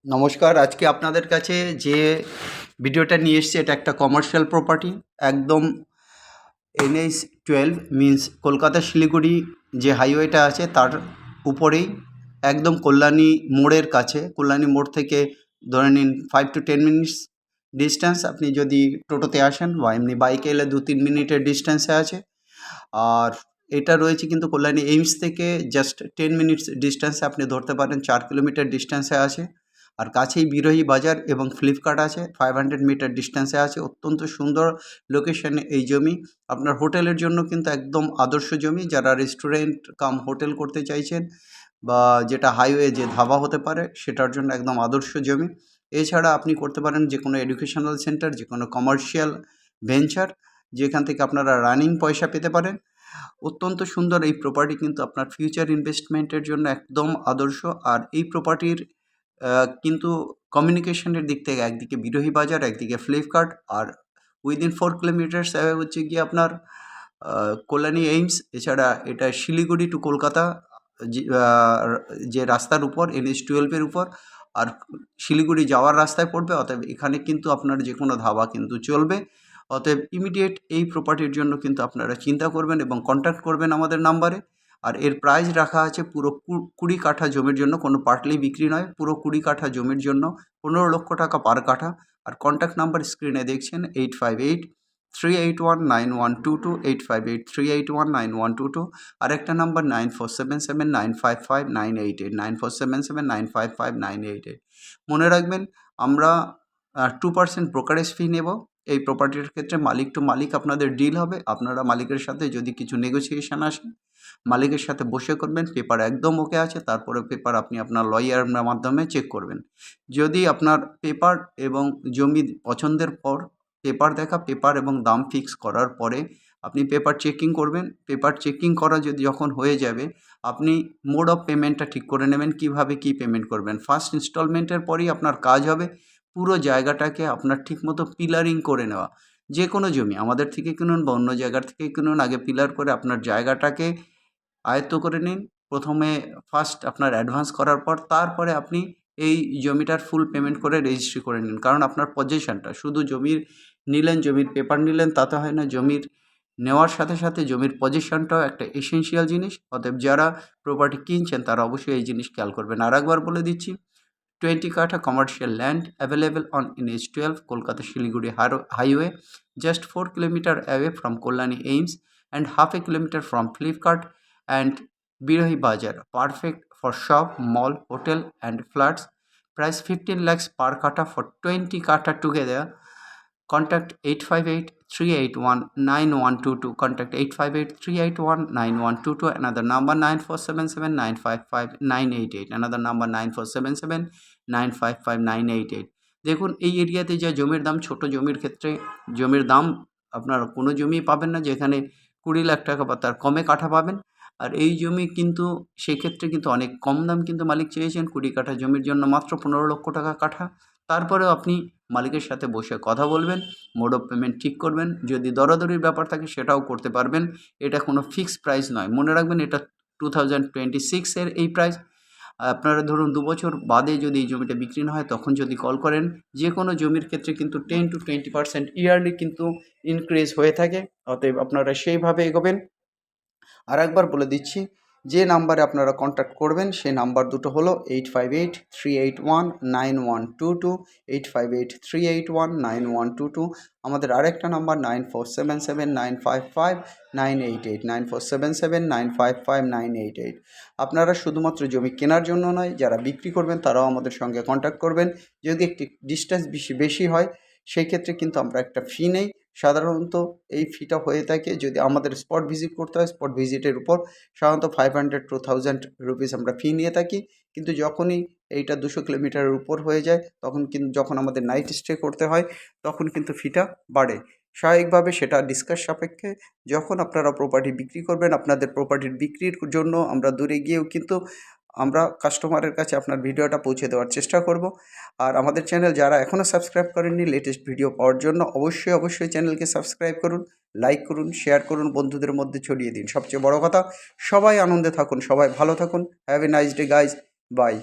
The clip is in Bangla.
নমস্কার। আজকে আপনাদের কাছে যে ভিডিওটা নিয়ে এসেছি এটা একটা কমার্শিয়াল প্রপার্টি। একদম NH-12 মিন্স কলকাতা শিলিগুড়ি যে হাইওয়েটা আছে তার উপরেই, একদম কল্যাণী মোড়ের কাছে। কল্যাণী মোড় থেকে ধরে নিন 5 to 10 মিনিটস ডিস্টেন্স। আপনি যদি টোটোতে আসেন বা এমনি বাইকে এলে 2-3 মিনিটের ডিস্টেন্সে আছে। আর এটা রয়েছে কিন্তু কল্যাণী এইমস থেকে জাস্ট 10 মিনিটস ডিস্টেন্সে, আপনি ধরতে পারেন 4 কিলোমিটার ডিস্টেন্সে আছে। আর কাছেই বিরোহী বাজার এবং ফ্লিপকার্ট আছে, 500 মিটার ডিস্টেন্সে আছে। অত্যন্ত সুন্দর লোকেশনে এই জমি। আপনার হোটেলের জন্য কিন্তু একদম আদর্শ জমি। যারা রেস্টুরেন্ট কাম হোটেল করতে চাইছেন বা যেটা হাইওয়ে যে ধাবা হতে পারে, সেটার জন্য একদম আদর্শ জমি। এছাড়া আপনি করতে পারেন যে কোনো এডুকেশনাল সেন্টার, যে কোনো কমার্শিয়াল ভেঞ্চার, যেখান থেকে আপনারা রানিং পয়সা পেতে পারেন। অত্যন্ত সুন্দর এই প্রপার্টি, কিন্তু আপনার ফিউচার ইনভেস্টমেন্টের জন্য একদম আদর্শ। আর এই প্রপার্টির কিন্তু কমিউনিকেশনের দিক থেকে একদিকে বিরোহী বাজার, একদিকে ফ্লিপকার্ট, আর উইদিন 4 কিলোমিটার্স হচ্ছে গিয়ে আপনার কল্যাণী এইমস। এছাড়া এটা শিলিগুড়ি টু কলকাতা যে রাস্তার উপর, NH-12 উপর, আর শিলিগুড়ি যাওয়ার রাস্তায় পড়বে। অতএব এখানে কিন্তু আপনার যে কোনো ধাবা কিন্তু চলবে। অতএব ইমিডিয়েট এই প্রপার্টির জন্য কিন্তু আপনারা চিন্তা করবেন এবং কন্ট্যাক্ট করবেন আমাদের নাম্বারে। আর এর প্রাইস রাখা আছে পুরো 20 কাঠা জমির জন্য, কোনো পার্টলি বিক্রি নয়। পুরো 20 কাঠা জমির জন্য 15 লক্ষ টাকা পার কাঠা। আর কন্ট্যাক্ট নাম্বার স্ক্রিনে দেখছেন 8583819122, 8583819122। আর একটা নাম্বার 9477955988, 9477955988। মনে রাখবেন, আমরা 2% ব্রোকারেজ ফি নেব। এই প্রপার্টির ক্ষেত্রে মালিক টু মালিক আপনাদের ডিল হবে। আপনারা মালিকের সাথে যদি কিছু নেগোসিয়েশন আসে, মালিকের সাথে বসে করবেন। পেপার একদম ওকে আছে, তারপরে পেপার আপনি আপনার লয়ারের মাধ্যমে চেক করবেন। যদি আপনার পেপার এবং জমি পছন্দের পর পেপার এবং দাম ফিক্স করার পরে আপনি পেপার চেকিং করবেন। পেপার চেকিং করা যখন হয়ে যাবে, আপনি মোড অফ পেমেন্টটা ঠিক করে নেবেন, কিভাবে কি পেমেন্ট করবেন। ফার্স্ট ইনস্টলমেন্টের পরেই আপনার কাজ হবে পুরো জায়গাটাকে আপনার ঠিকমতো পিলারিং করে নেওয়া। যে কোনো জমি আমাদের থেকে কিনুন বা অন্য জায়গার থেকে কিনুন, আগে পিলার করে আপনার জায়গাটাকে আয়ত্ত করে নিন। প্রথমে ফার্স্ট আপনার অ্যাডভান্স করার পর তারপরে আপনি এই জমিটার ফুল পেমেন্ট করে রেজিস্ট্রি করে নিন। কারণ আপনার পজেশনটা, শুধু জমির নিলেন, জমির পেপার নিলেন তাতে হয় না। জমির নেওয়ার সাথে সাথে জমির পজেশনটাও একটা এসেনশিয়াল জিনিস। অতএব যারা প্রপার্টি কিনছেন তারা অবশ্যই এই জিনিস খেয়াল করবেন। আর একবার বলে দিচ্ছি, 20 কাঠা commercial land available on NH-12 Kolkata Shiliguri highway, just 4 kilometer away from Kollani Ames and half a kilometer from Flipkart and Birohi Bazar. Perfect for shop, mall, hotel and flats. Price 15 lakhs per kata for 20 kata together. Contact 858-381-9122. Contact 858-381-9122. Another number 9477955988. Another number 9477955988. দেখুন, এই এরিয়াতে যা জমির দাম, ছোট জমির ক্ষেত্রে জমির দাম আপনারা কোনো জমি পাবেন না যেখানে 20 লাখ টাকা বা তার কমে কাঠা পাবেন। আর এই জমি কিন্তু সেক্ষেত্রে কিন্তু অনেক কম দাম কিন্তু মালিক চেয়েছেন। 20 কাঠা জমির জন্য মাত্র 15 লক্ষ টাকা কাঠা। তারপরেও আপনি মালিকের সাথে বসে কথা বলবেন, মোড অফ পেমেন্ট ঠিক করবেন। যদি দরাদরির ব্যাপার থাকে সেটাও করতে পারবেন। এটা কোনো ফিক্সড প্রাইস নয়। মনে রাখবেন, এটা 2026 এর এই প্রাইস। আপনারা ধরুন 2 বছর বাদে যদি এই জমিটা বিক্রি না হয়, তখন যদি কল করেন, যে কোনো জমির ক্ষেত্রে কিন্তু 10 to 20% ইয়ারলি কিন্তু ইনক্রিজ হয়ে থাকে। অতএব আপনারা সেইভাবে এগোবেন। আর একবার বলে দিচ্ছি, যে নাম্বারে আপনারা কন্ট্যাক্ট করবেন সেই নাম্বার দুটো হলো 8583819122, 8583819122। আমাদের আরেকটা নাম্বার 9477955988, 9477955988। আপনারা শুধুমাত্র জমি কেনার জন্য নয়, যারা বিক্রি করবেন তারাও আমাদের সঙ্গে কন্ট্যাক্ট করবেন। যদি একটি ডিস্টেন্স বেশি হয়, সেই ক্ষেত্রে কিন্তু আমরা একটা ফি নেই। সাধারণত এই ফিটা হয়ে থাকে যদি আমাদের স্পট ভিজিট করতে হয়। স্পট ভিজিটের উপর সাধারণত 500 to 1000 রুপিস আমরা ফি নিয়ে থাকি। কিন্তু যখনই এইটা 200 কিলোমিটারের উপর হয়ে যায়, তখন কিন্তু যখন আমাদের নাইট স্টে করতে হয়, তখন কিন্তু ফিটা বাড়ে। স্বাভাবিকভাবে সেটা ডিসকাস সাপেক্ষে। যখন আপনারা প্রপার্টি বিক্রি করবেন, আপনাদের প্রপার্টির বিক্রির জন্য আমরা দূরে গিয়েও কিন্তু আমরা কাস্টমারের কাছে আপনার ভিডিওটা পৌঁছে দেওয়ার চেষ্টা করব। আর আমাদের চ্যানেল যারা এখনও সাবস্ক্রাইব করেননি, লেটেস্ট ভিডিও পাওয়ার জন্য অবশ্যই চ্যানেলকে সাবস্ক্রাইব করুন, লাইক করুন, শেয়ার করুন, বন্ধুদের মধ্যে ছড়িয়ে দিন। সবচেয়ে বড় কথা, সবাই আনন্দে থাকুন, সবাই ভালো থাকুন। Have a nice day guys, by.